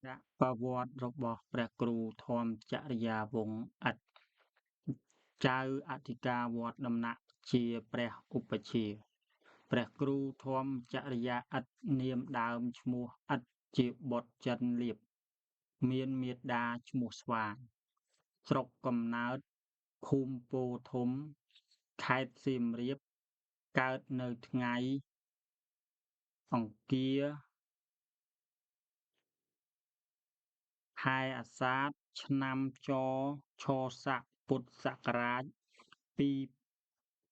ដាក់ប្រវត្តិរបស់ព្រះគ្រូធម្មចរិយាវង្សឥដ្ឋចៅអធិការវត្តដំណាក់ជាព្រះឧបជាព្រះគ្រូធម្មចរិយាឥដ្ឋនាមដើមឈ្មោះឥដ្ឋជាបុត្រចិនលៀបមានមាតាឈ្មោះស្វាងស្រុកកំណើតភូមិពោធិ៍ធំខេត្តសៀមរាបកើតនៅថ្ងៃអង្គារខែអាសាឍឆ្នាំចឆស័កពុទ្ធសករាជ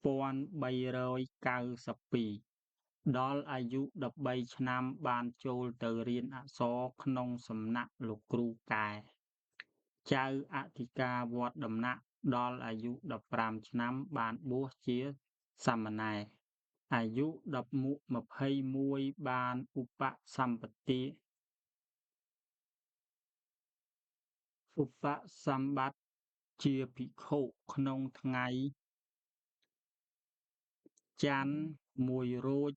2392ដល់អាយុ13ឆ្នាំបានចូលទៅរៀនអក្សរក្នុងសំណាក់លោកគ្រូកែចៅអធិការវត្តដំណាក់ដល់អាយុ15ឆ្នាំបានបួសជាសាមណេរអាយុ21បានឧបសម្បត្តិជាភិក្ខុក្នុងថ្ងៃច័ន្ទ1រោច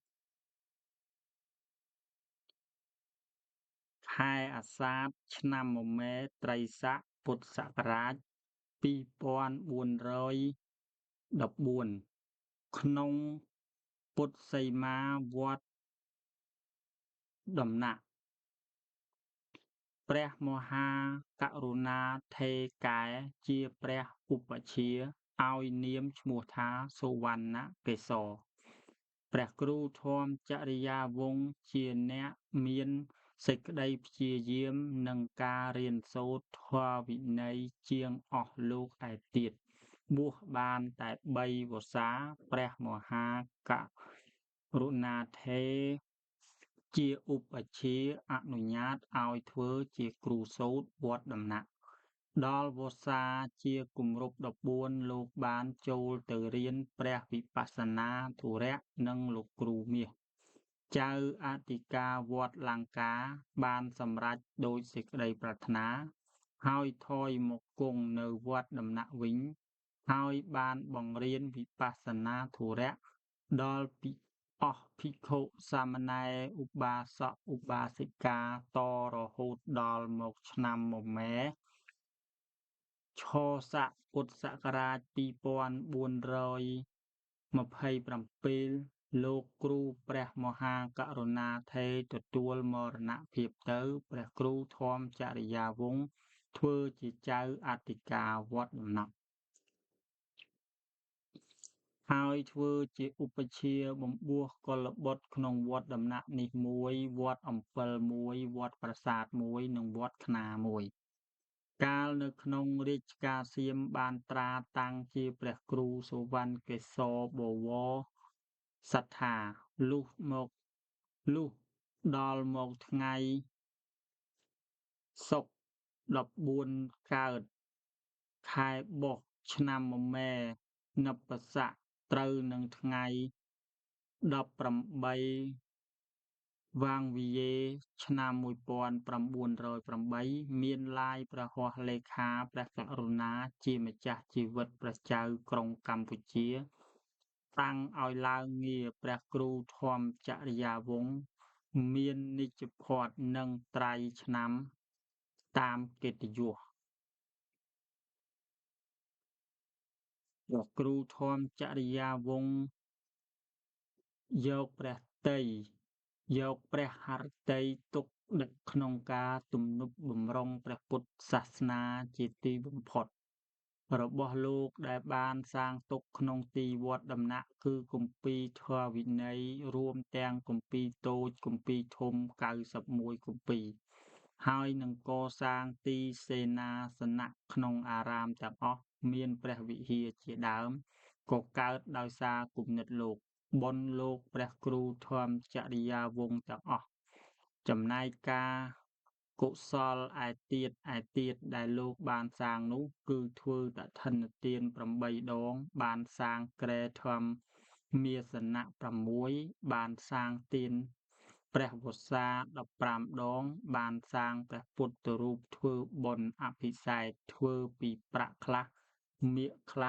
ខែអាសាឍឆ្នាំមមែត្រីស័កពុទ្ធសករាជ2414ក្នុងពុទ្ធសីមាវត្តដំណាក់ព្រះមហាករុណាថេរកែជាព្រះឧបជាឲ្យនាមឈ្មោះថាសុវណ្ណកេសរព្រះគ្រូធម្មចរិយាវង្សជាអ្នកមានសេចក្តីព្យាយាមនិងការរៀនសូត្រធម៌វិន័យជាងអស់លោកឯទៀតបួសបានតែ3វស្សាព្រះមហាករុណាថេរជាឧបជាអនុញ្ញាតឲ្យធ្វើជាគ្រូសូត្រវត្តដំណាក់ដល់វស្សាជាគម្រប់14លោកបានចូលទៅរៀនព្រះវិបស្សនាធុរៈនិងលោកគ្រូមាសចៅអធិការវត្តលង្កាបានសម្រេចដោយសេចក្តីប្រាថ្នាហើយថយមកគង់នៅវត្តដំណាក់វិញហើយបានបង្រៀនវិបស្សនាធុរៈដល់អស់ភិក្ខុសាមណេរឧបាសកឧបាសិកាតរហូតដល់មកឆ្នាំមមែឆស័កពុទ្ធសករាជ2427លោកគ្រូព្រះមហាករុណាថេរទទួលមរណភាពទៅព្រះគ្រូធម្មចរិយាវង្សធ្វើជាចៅអធិការវត្តដំណាក់ហើយធ្វើជាឧបជាបំបួសកុលបុត្រក្នុងវត្តដំណាក់នេះមួយវត្តអំពិលមួយវត្តប្រាសាទមួយនិងវត្តខ្នារមួយកាលនៅក្នុងរាជការសៀមបានត្រាតាំងជាព្រះគ្រូសុវណ្ណកេសរបវរសត្ថាលុះដល់មកថ្ងៃសុក្រ14កើតខែបុស្សឆ្នាំមមែនិព្វស័កត្រូវនឹងថ្ងៃ18វាងវិយាឆ្នាំ1908មានឡាយព្រះហស្ថលេខាព្រះករុណាជាម្ចាស់ជីវិតព្រះចៅក្រុងកម្ពុជាតាំងឲ្យឡើងងារព្រះគ្រូធម្មចរិយាវង្សមាននិច្ចភ័តនិងត្រៃឆ្នាំតាមកិត្តិយសព្រះគ្រូធម្មចរិយាវង្សយកព្រះហឫទ័យទុកដាក់ក្នុងការទំនុកបម្រុងព្រះពុទ្ធសាសនាជាទីបំផុតរបស់លោកដែលបានសាងទុកក្នុងទីវត្តដំណាក់គឺគម្ពីរធម៌វិន័យរួមទាំងគម្ពីរតូចគម្ពីរធំ91គម្ពីរហើយនឹងកសាងទីសេនាសនៈក្នុងអារាមទាំងអស់មានព្រះវិហារជាដើមក៏កើតដោយសារគំនិតលោកបុណ្យលោកព្រះគ្រូធម្មចរិយាវង្សទាំងអស់ចំណែកការកុសលឯទៀតដែលលោកបានសាងនោះគឺធ្វើតឋិនទាន8ដងបានសាងគ្រែធម្មមាសនៈ6បានសាងទានព្រះវស្សា15ដងបានសាងព្រះពុទ្ធរូបធ្វើបុណ្យអភិសេកធ្វើពីប្រាក់ខ្លះមាសខ្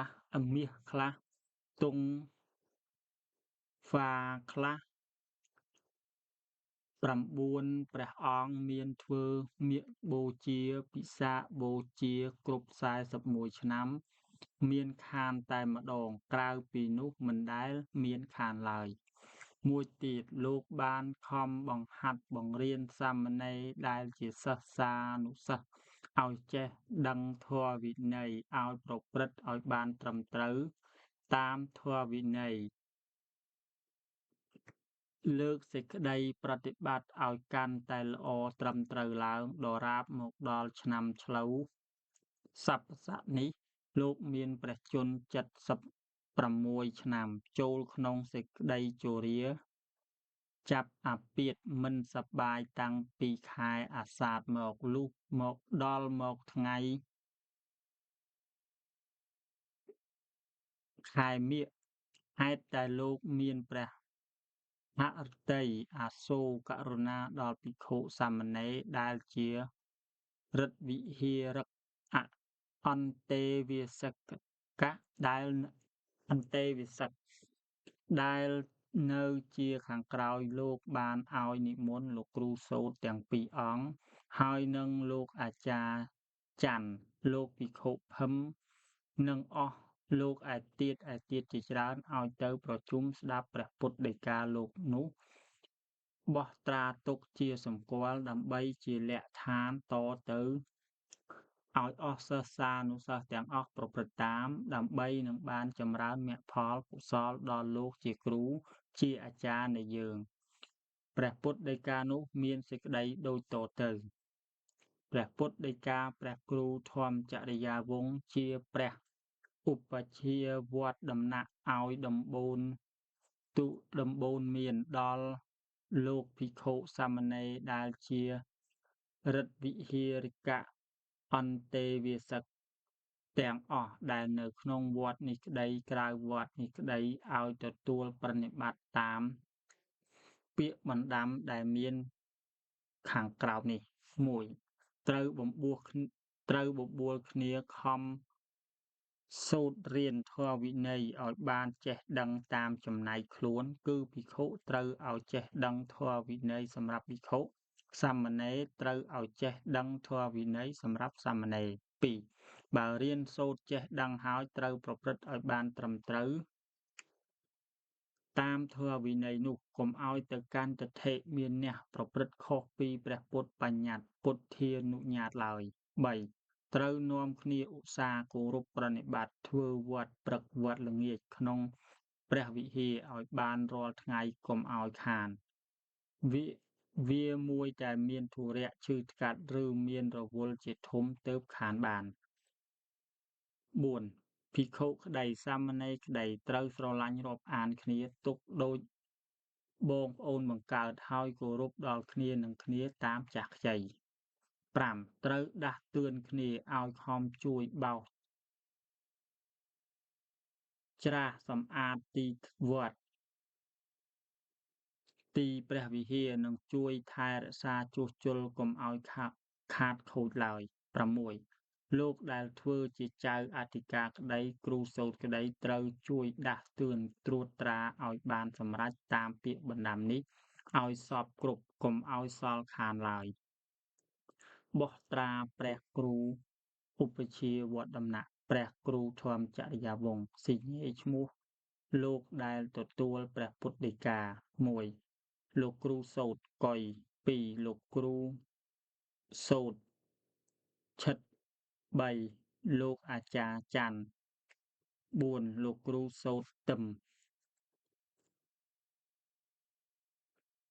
លះទង់ហ្វាខ្លះ 9ព្រះអង្គមានធ្វើមាឃបូជាពិសាខបូជាគ្រប់41ឆ្នាំ មានខានតែម្ដង ក្រៅពីនោះមិនដែលមានខានឡើយ មួយទៀតលោកបានខំបង្ហាត់បង្រៀនសាមណេរដែលជាសិស្សានុសិស្សឲ្យចេះដឹងធម៌វិន័យឲ្យប្រព្រឹត្តឲ្យបានត្រឹមត្រូវតាមធម៌វិន័យ លើកសេចក្តីប្រតិបត្តិឲ្យកាន់តែល្អត្រឹមត្រូវឡើងដរាបមកដល់ឆ្នាំឆ្លូវសព្វស័ក្តិនេះ លោកមានព្រះជន្ម76 ឆ្នាំ ចូលក្នុងសេចក្តីជរា ចាប់អាពាធមិនសប្បាយតាំងពីខែអាសាឍមក លុះមកដល់មកថ្ងៃខែមាឃ ហេតុតែលោកមានព្រះហឫទ័យអាសូរករុណាដល់ភិក្ខុសាមណេរដែលជាឫទ្ធិវិហារឹកអន្តេវាសិកដែលនៅជាខាងក្រោយលោកបានឲ្យនិមន្តលោកគ្រូសូត្រទាំងពីរអង្គ ហើយនិងលោកអាចារ្យច័ន្ទ លោកភិក្ខុភឹម និងអស់លោកឯទៀតជាច្រើនឲ្យទៅប្រជុំស្ដាប់ព្រះពុទ្ធដីកាលោកនោះបោះត្រាទុកជាសម្គាល់ដើម្បីជាលក្ខដ្ឋានតទៅឲ្យអស់សិស្សានុសិស្សទាំងអស់ប្រព្រឹត្តតាម ដើម្បីនឹងបានចម្រើនមគ្គផលកុសលដល់លោកជាគ្រូជាអាចារ្យនៃយើង ព្រះពុទ្ធដីកានោះមានសេចក្តីដូចតទៅ ព្រះពុទ្ធដីកាព្រះគ្រូធម្មចរិយាវង្សជាព្រះឧបជាវត្តដំណាក់ឲ្យដំបូនមានដល់លោកភិក្ខុសាមណេរដែលជាឫទ្ធិវិហារិកអន្តេវាសិកទាំងអស់ដែលនៅក្នុងវត្តនេះក្តីក្រៅវត្តនេះក្តីឲ្យទទួលប្រណិប័តតាមពាក្យបណ្ដាំដែលមានខាងក្រោមនេះ 1. ត្រូវបំបួលគ្នាខំសូត្ររៀនធម៌វិន័យឲ្យបានចេះដឹងតាមចំណែកខ្លួន គឺភិក្ខុត្រូវឲ្យចេះដឹងធម៌វិន័យសម្រាប់ភិក្ខុ សាមណេរត្រូវឲ្យចេះដឹងធម៌វិន័យសម្រាប់សាមណេរ 2. បើរៀនសូត្រចេះដឹងហើយត្រូវប្រព្រឹត្តឲ្យបានត្រឹមត្រូវតាមធម៌វិន័យនោះ កុំឲ្យទៅកាន់ទិដ្ឋិមានអ្នកប្រព្រឹត្តខុសពីព្រះពុទ្ធបញ្ញត្តិពុទ្ធានុញ្ញាតឡើយ 3. ត្រូវនាំគ្នាឧស្សាហ៍គោរពប្រណិប័តធ្វើវត្តព្រឹកវត្តល្ងាចក្នុងព្រះវិហារឲ្យបានរាល់ថ្ងៃកុំឲ្យខាន វាមួយតែមានធុរៈឈឺថ្កាត់ឬមានរវល់ជាធំទើបខានបាន 4. ភិក្ខុក្តីសាមណេរក្តីត្រូវស្រឡាញ់រាប់អានគ្នាទុកដូចបងប្អូនបង្កើតហើយគោរពដល់គ្នានឹងគ្នាតាមចាស់ខ្ចី 5. ត្រូវដាស់តឿនគ្នាឲ្យខំជួយបោសច្រាសសម្អាតទីវត្តទីព្រះវិហារនិងជួយថែរក្សាជួសជុលកុំឲ្យខាតខូចឡើយ 6. លោកដែលធ្វើជាចៅអធិការក្តីគ្រូសូត្រក្តីត្រូវជួយដាស់តឿនត្រួតត្រាឲ្យបានសម្រេចតាមពាក្យបណ្ដាំនេះឲ្យសព្វគ្រប់កុំឲ្យសល់ខានឡើយ បោះត្រាព្រះគ្រូឧបជាវត្តដំណាក់ព្រះគ្រូធម្មចរិយាវង្សស៊ីញេឈ្មោះលោកដែលទទួលព្រះពុទ្ធដីកា 1. លោកគ្រូសូត្រកុយ 2. លោកគ្រូសូត្រឈិត 3. លោកអាចារ្យច័ន្ទ 4. លោកគ្រូសូត្រទឹម